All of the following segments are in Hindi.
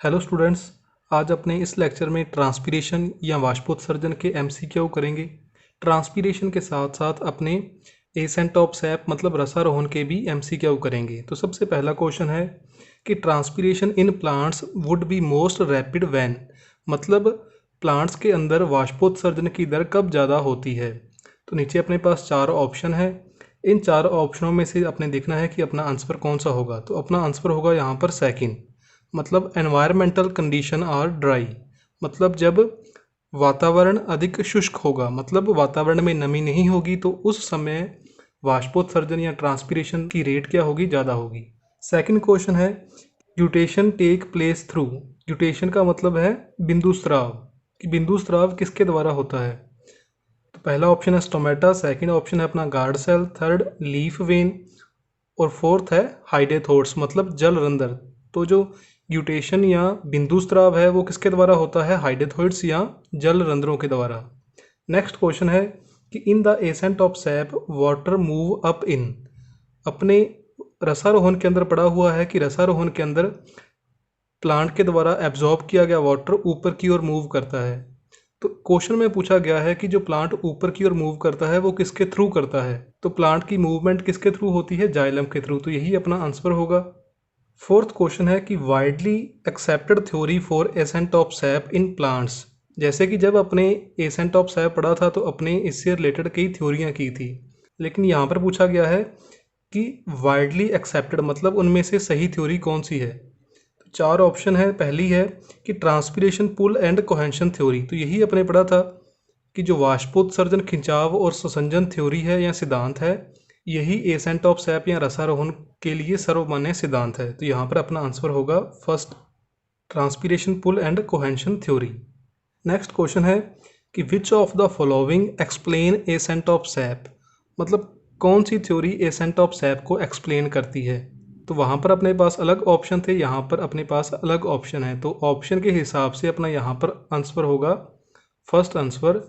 हेलो स्टूडेंट्स, आज अपने इस लेक्चर में ट्रांसपीरेशन या वाष्पोत्सर्जन के एमसीक्यू करेंगे। ट्रांसपीरेशन के साथ साथ अपने एसेंट ऑफ सैप मतलब रसारोहण के भी एमसीक्यू करेंगे। तो सबसे पहला क्वेश्चन है कि transpiration in plants would be most rapid when, मतलब प्लांट्स के अंदर वाष्पोत्सर्जन की दर कब ज़्यादा होती है। तो नीचे अपने पास चार ऑप्शन है। इन चार ऑप्शनों में से अपने देखना है कि अपना आंसर कौन सा होगा। तो अपना आंसर होगा यहाँ पर सेकंड, मतलब एनवायरमेंटल कंडीशन आर ड्राई, मतलब जब वातावरण अधिक शुष्क होगा, मतलब वातावरण में नमी नहीं होगी, तो उस समय वाष्पोत्सर्जन या ट्रांसपीरेशन की रेट क्या होगी, ज़्यादा होगी। सेकंड क्वेश्चन है guttation take place through. Guttation का मतलब है बिंदु स्राव, कि बिंदु स्राव किसके द्वारा होता है। तो पहला ऑप्शन है स्टोमेटा, सेकंड ऑप्शन है अपना guard cell, third leaf vein और फोर्थ है हाइडेथोट्स मतलब जल रंध्र। तो जो ग्यूटेशन या बिंदु स्राव है वो किसके द्वारा होता है, हाइडेथोइड्स या जल रंध्रों के द्वारा। नेक्स्ट क्वेश्चन है कि in the ascent of SAP water move up in. अपने रसारोहण के अंदर पड़ा हुआ है कि रसारोहण के अंदर प्लांट के द्वारा एब्जॉर्ब किया गया वाटर ऊपर की ओर मूव करता है। तो क्वेश्चन में पूछा गया है कि जो प्लांट ऊपर की ओर मूव करता है वो किसके थ्रू करता है। तो प्लांट की मूवमेंट किसके थ्रू होती है, जाइलम के थ्रू। तो यही अपना आंसर होगा। फोर्थ क्वेश्चन है कि widely accepted theory for accent of SAP in plants. जैसे कि जब अपने एसेंट ऑफ सैप पढ़ा था तो अपने इससे रिलेटेड कई थ्योरियां की थी, लेकिन यहाँ पर पूछा गया है कि वाइडली एक्सेप्टेड मतलब उनमें से सही थ्योरी कौन सी है। तो चार ऑप्शन है। पहली है कि transpiration pull and cohesion theory. तो यही अपने पढ़ा था कि जो वाष्पोत्सर्जन खिंचाव और संसंजन थ्योरी है या सिद्धांत है, यही एसेंट ऑफ सैप या रसारोहण के लिए सर्वमान्य सिद्धांत है। तो यहाँ पर अपना आंसर होगा first, transpiration pull and cohesion theory. Next question है कि which of the following explain ascent of sap, मतलब कौन सी थ्योरी एसेंट ऑफ सैप को एक्सप्लेन करती है। तो वहाँ पर अपने पास अलग ऑप्शन थे, यहाँ पर अपने पास अलग ऑप्शन है। तो ऑप्शन के हिसाब से अपना यहाँ पर आंसर होगा फर्स्ट आंसर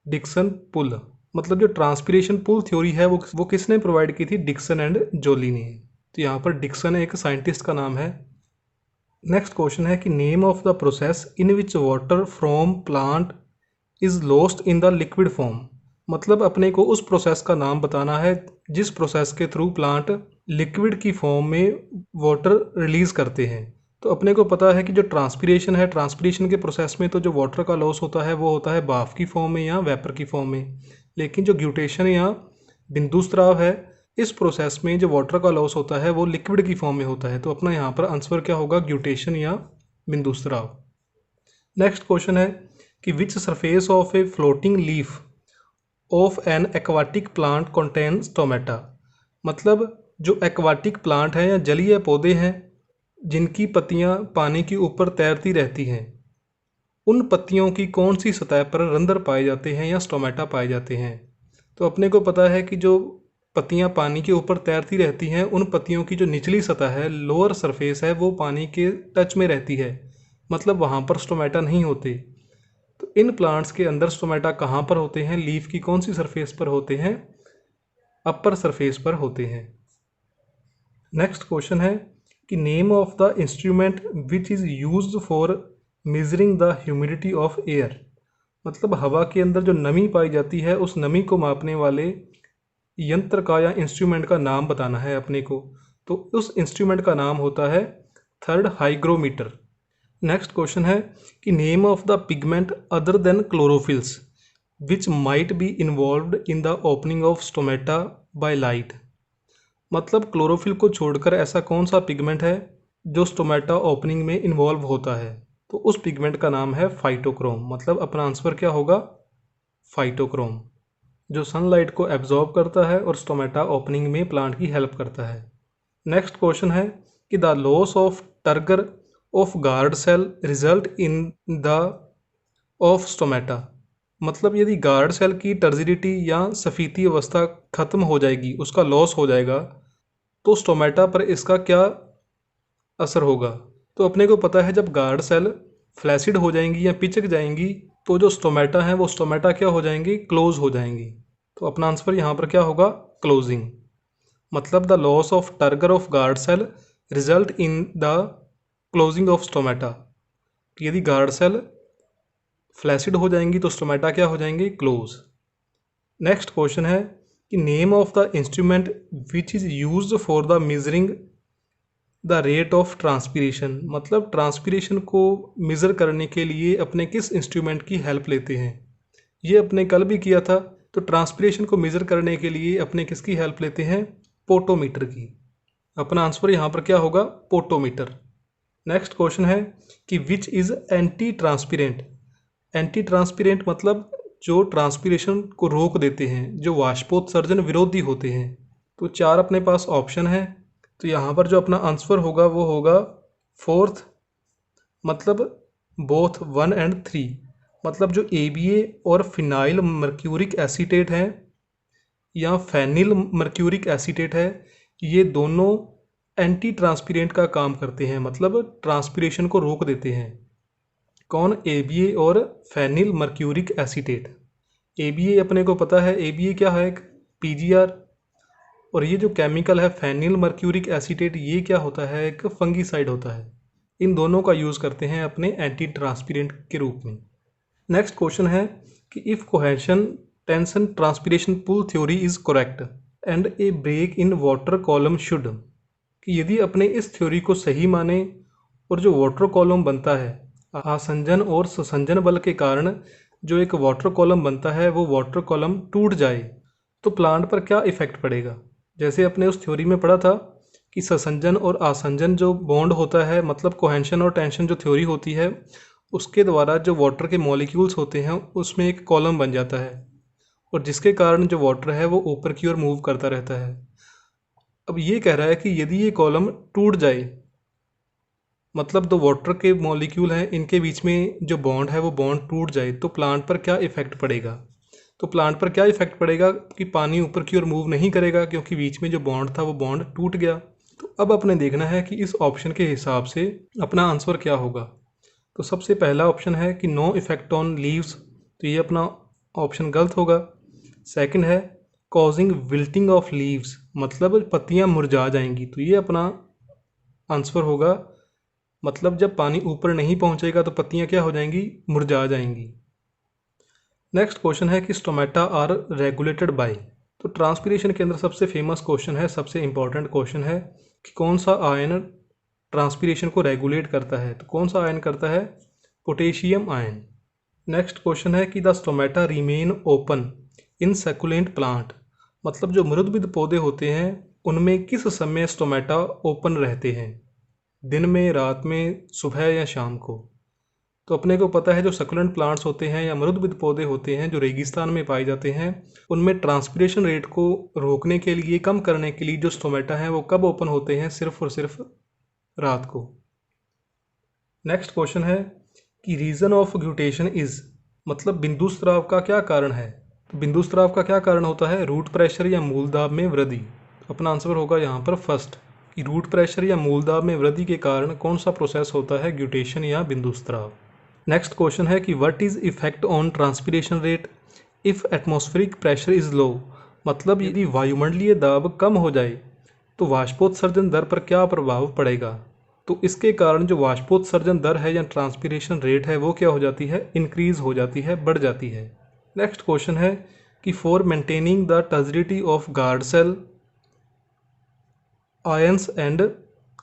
डिक्सन पुल, मतलब जो ट्रांसपीरेशन पुल थ्योरी है वो किसने प्रोवाइड की थी, डिक्सन एंड जोली ने। तो यहाँ पर डिक्सन एक साइंटिस्ट का नाम है। नेक्स्ट क्वेश्चन है कि name of the process in which water from plant is lost in the liquid form, मतलब अपने को उस प्रोसेस का नाम बताना है जिस प्रोसेस के थ्रू प्लांट लिक्विड की फॉर्म में वाटर रिलीज करते हैं। तो अपने को पता है कि जो ट्रांसपीरेशन है, ट्रांसपीरेशन के प्रोसेस में तो जो वाटर का लॉस होता है वो होता है भाप की फॉर्म में या वेपर की फॉर्म में, लेकिन जो ग्यूटेशन या बिंदु स्राव है, इस प्रोसेस में जो वाटर का लॉस होता है वो लिक्विड की फॉर्म में होता है। तो अपना यहाँ पर आंसर क्या होगा, ग्यूटेशन या बिंदु स्राव। नेक्स्ट क्वेश्चन है कि which surface of a floating leaf of an aquatic plant contain stomata, मतलब जो एक्वाटिक प्लांट है या जलीय पौधे हैं जिनकी पत्तियां पानी के ऊपर तैरती रहती हैं, उन पत्तियों की कौन सी सतह पर रंध्र पाए जाते हैं या स्टोमेटा पाए जाते हैं। तो अपने को पता है कि जो पत्तियां पानी के ऊपर तैरती रहती हैं उन पत्तियों की जो निचली सतह है, लोअर सरफेस है, वो पानी के टच में रहती है, मतलब वहाँ पर स्टोमेटा नहीं होते। तो इन प्लांट्स के अंदर स्टोमेटा कहाँ पर होते हैं, लीफ की कौन सी सरफेस पर होते हैं, अपर सरफेस पर होते हैं। नेक्स्ट क्वेश्चन है कि name of the instrument which is used for measuring the humidity of air, मतलब हवा के अंदर जो नमी पाई जाती है उस नमी को मापने वाले यंत्र का या इंस्ट्रूमेंट का नाम बताना है अपने को। तो उस इंस्ट्रूमेंट का नाम होता है थर्ड, हाइग्रोमीटर। नेक्स्ट क्वेश्चन है कि name of the pigment other than chlorophylls which might be involved in the opening of stomata by light, मतलब क्लोरोफिल को छोड़कर ऐसा कौन सा पिगमेंट है जो स्टोमेटा ओपनिंग में इन्वॉल्व होता है। तो उस पिगमेंट का नाम है फाइटोक्रोम, मतलब अपना आंसर क्या होगा, फाइटोक्रोम, जो सनलाइट को एब्जॉर्ब करता है और स्टोमेटा ओपनिंग में प्लांट की हेल्प करता है। नेक्स्ट क्वेश्चन है कि the loss of turgor of guard cell result in the of stomata, मतलब यदि गार्ड सेल की टर्जिडिटी या सफीती अवस्था खत्म हो जाएगी, उसका लॉस हो जाएगा, तो स्टोमेटा पर इसका क्या असर होगा। तो अपने को पता है जब गार्ड सेल फ्लैसिड हो जाएंगी या पिचक जाएंगी तो जो स्टोमेटा है वो स्टोमेटा क्या हो जाएंगी, क्लोज हो जाएंगी। तो अपना आंसर यहाँ पर क्या होगा, क्लोजिंग, मतलब the loss of turgor of guard cell result in the closing of stomata. यदि गार्ड सेल फ्लैसिड हो जाएंगी तो स्टोमेटा क्या हो जाएंगे, क्लोज। नेक्स्ट क्वेश्चन है कि name of the instrument which is used for the measuring the rate of transpiration. मतलब ट्रांसपीरेशन को मेज़र करने के लिए अपने किस इंस्ट्रूमेंट की हेल्प लेते हैं। ये अपने कल भी किया था। तो ट्रांसपीरेशन को मेज़र करने के लिए अपने किसकी हेल्प लेते हैं, पोटोमीटर की। अपना आंसर यहाँ पर क्या होगा, पोटोमीटर। नेक्स्ट क्वेश्चन है कि विच इज़ एंटी ट्रांसपीरेंट। एंटी ट्रांसपीरेंट मतलब जो ट्रांसपीरेशन को रोक देते हैं, जो वाष्पोत्सर्जन विरोधी होते हैं। तो 4 अपने पास ऑप्शन है। तो यहाँ पर जो अपना आंसर होगा वो होगा फोर्थ, मतलब बोथ 1 और 3। मतलब जो ABA और फिनाइल मर्क्यूरिक एसीटेट है या फेनिल मर्क्यूरिक एसीटेट है, ये दोनों एंटी ट्रांसपीरेंट का काम करते हैं, मतलब ट्रांसपीरेशन को रोक देते हैं। कौन, ABA और फेनिल मर्क्यूरिक एसीटेट। ABA अपने को पता है, ABA क्या है, एक PGR। और ये जो केमिकल है फेनिल मर्क्यूरिक एसीटेट, ये क्या होता है, एक फंगीसाइड होता है। इन दोनों का यूज़ करते हैं अपने एंटी ट्रांसपीरेंट के रूप में। नेक्स्ट क्वेश्चन है कि if cohesion tension transpiration pull theory is correct and a break in water column should. कि यदि अपने इस थ्योरी को सही माने और जो वाटर कॉलम बनता है, आसंजन और ससंजन बल के कारण जो एक वाटर कॉलम बनता है, वो वाटर कॉलम टूट जाए तो प्लांट पर क्या इफ़ेक्ट पड़ेगा। जैसे अपने उस थ्योरी में पढ़ा था कि ससंजन और आसंजन जो बॉन्ड होता है, मतलब कोहेंशन और टेंशन जो थ्योरी होती है, उसके द्वारा जो वाटर के मॉलिक्यूल्स होते हैं उसमें एक कॉलम बन जाता है, और जिसके कारण जो वाटर है वो ऊपर की ओर मूव करता रहता है। अब ये कह रहा है कि यदि ये कॉलम टूट जाए, मतलब दो वाटर के मॉलिक्यूल हैं, इनके बीच में जो बॉन्ड है वो बॉन्ड टूट जाए तो प्लांट पर क्या इफ़ेक्ट पड़ेगा। तो प्लांट पर क्या इफ़ेक्ट पड़ेगा कि पानी ऊपर की ओर मूव नहीं करेगा, क्योंकि बीच में जो बॉन्ड था वो बॉन्ड टूट गया। तो अब अपने देखना है कि इस ऑप्शन के हिसाब से अपना आंसर क्या होगा। तो सबसे पहला ऑप्शन है कि नो इफ़ेक्ट ऑन लीव्स, तो ये अपना ऑप्शन गलत होगा। सेकंड है कॉजिंग विल्टिंग ऑफ लीव्स, मतलब पत्तियां मुरझा जाएंगी, तो ये अपना आंसर होगा। मतलब जब पानी ऊपर नहीं पहुंचेगा तो पत्तियां क्या हो जाएंगी, मुरझा जाएंगी। नेक्स्ट क्वेश्चन है कि स्टोमेटा आर रेगुलेटेड बाय। तो ट्रांसपीरेशन के अंदर सबसे फेमस क्वेश्चन है, सबसे इंपॉर्टेंट क्वेश्चन है कि कौन सा आयन ट्रांसपीरेशन को रेगुलेट करता है। तो कौन सा आयन करता है, पोटेशियम आयन। नेक्स्ट क्वेश्चन है कि the stomata remain open in succulent plant, मतलब जो मृदबिद पौधे होते हैं उनमें किस समय स्टोमेटा ओपन रहते हैं, दिन में, रात में, सुबह या शाम को। तो अपने को पता है जो सकुलेंट प्लांट्स होते हैं या मृदबिद पौधे होते हैं जो रेगिस्तान में पाए जाते हैं, उनमें ट्रांसपीरेशन रेट को रोकने के लिए, कम करने के लिए जो स्टोमेटा हैं वो कब ओपन होते हैं, सिर्फ और सिर्फ रात को। नेक्स्ट क्वेश्चन है कि रीज़न ऑफ ग्लूटेशन इज़, मतलब बिंदुस्राव का क्या कारण है। तो बिंदुस्राव का क्या कारण होता है, रूट प्रेशर या मूलदाब में वृद्धि। अपना आंसर होगा यहाँ पर फर्स्ट, कि रूट प्रेशर या मूलदाब में वृद्धि के कारण कौन सा प्रोसेस होता है, ग्लूटेशन या बिंदुस्राव। नेक्स्ट क्वेश्चन है कि what is effect on transpiration rate if atmospheric pressure is low, मतलब यदि वायुमंडलीय दाब कम हो जाए तो वाष्पोत्सर्जन दर पर क्या प्रभाव पड़ेगा। तो इसके कारण जो वाष्पोत्सर्जन दर है या ट्रांसपीरेशन रेट है वो क्या हो जाती है, इंक्रीज हो जाती है, बढ़ जाती है। नेक्स्ट क्वेश्चन है कि for maintaining the turgidity of guard cell ions and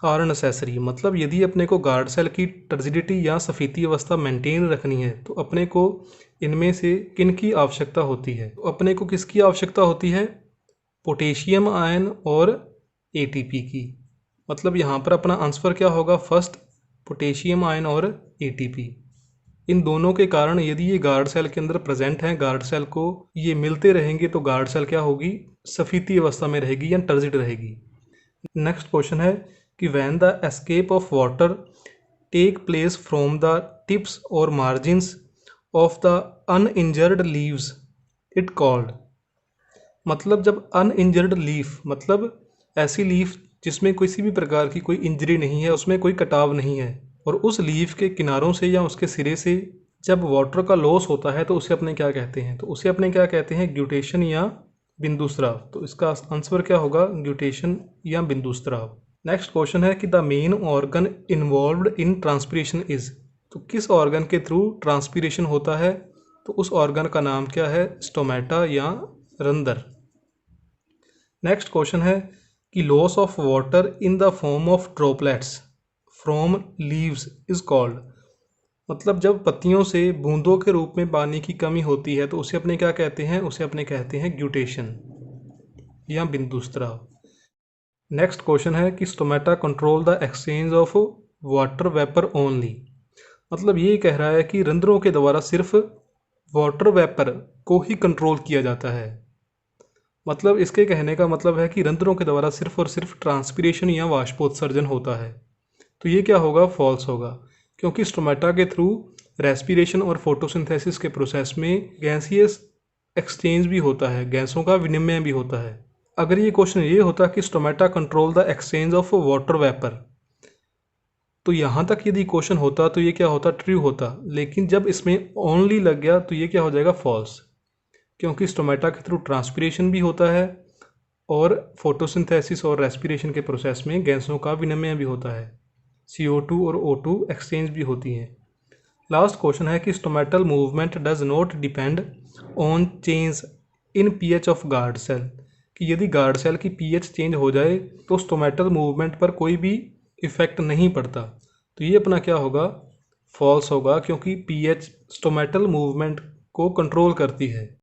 are necessary, मतलब यदि अपने को गार्ड सेल की टर्जिडिटी या सफीती अवस्था मेंटेन रखनी है तो अपने को इनमें से किन की आवश्यकता होती है। तो अपने को किसकी आवश्यकता होती है, पोटेशियम आयन और ATP की। मतलब यहाँ पर अपना आंसर क्या होगा, फर्स्ट, पोटेशियम आयन और ATP। इन दोनों के कारण यदि ये गार्ड सेल के अंदर प्रेजेंट हैं, गार्ड सेल को ये मिलते रहेंगे तो गार्ड सेल क्या होगी, सफीती अवस्था में रहेगी या टर्जिड रहेगी। नेक्स्ट क्वेश्चन है कि when the escape of water take place from the tips or margins of the uninjured leaves it called, मतलब जब अनइंजर्ड लीफ, मतलब ऐसी लीफ जिसमें किसी भी प्रकार की कोई इंजरी नहीं है, उसमें कोई कटाव नहीं है, और उस लीफ के किनारों से या उसके सिरे से जब वाटर का लॉस होता है तो उसे अपने क्या कहते हैं, तो उसे अपने क्या कहते हैं, ग्लूटेशन या बिंदुस्राव। तो इसका आंसर क्या होगा, ग्लूटेशन या बिंदुस्राव। नेक्स्ट क्वेश्चन है कि the main organ involved in transpiration is, तो किस ऑर्गन के थ्रू ट्रांसपीरेशन होता है, तो उस ऑर्गन का नाम क्या है, स्टोमेटा या रंध्र। नेक्स्ट क्वेश्चन है कि loss of water in the form of droplets from leaves is called, मतलब जब पत्तियों से बूंदों के रूप में पानी की कमी होती है तो उसे अपने क्या कहते हैं, उसे अपने कहते हैं ग्यूटेशन या बिंदुस्त्राव। नेक्स्ट क्वेश्चन है कि stomata control the exchange of water vapour only, मतलब ये कह रहा है कि रंध्रों के द्वारा सिर्फ वाटर वेपर को ही कंट्रोल किया जाता है। मतलब इसके कहने का मतलब है कि रंध्रों के द्वारा सिर्फ और सिर्फ ट्रांसपीरेशन या वाष्पोत्सर्जन होता है। तो ये क्या होगा, फॉल्स होगा, क्योंकि स्टोमेटा के थ्रू रेस्पिरेशन और फोटोसिंथेसिस के प्रोसेस में गैसियस एक्सचेंज भी होता है, गैसों का विनिमय भी होता है। अगर ये क्वेश्चन ये होता कि stomata control the exchange of water vapour, तो यहाँ तक यदि क्वेश्चन होता तो ये क्या होता, ट्रू होता, लेकिन जब इसमें ओनली लग गया तो ये क्या हो जाएगा, फॉल्स, क्योंकि स्टोमेटा के थ्रू ट्रांसपीरेशन भी होता है और फोटोसिंथेसिस और रेस्पिरेशन के प्रोसेस में गैसों का विनिमय भी होता है, CO2 और O2 एक्सचेंज भी होती हैं। लास्ट क्वेश्चन है कि stomatal movement does not depend on change in pH of guard cell, कि यदि गार्ड सेल की pH चेंज हो जाए तो स्टोमेटल मूवमेंट पर कोई भी इफेक्ट नहीं पड़ता। तो ये अपना क्या होगा, फॉल्स होगा, क्योंकि pH स्टोमेटल मूवमेंट को कंट्रोल करती है।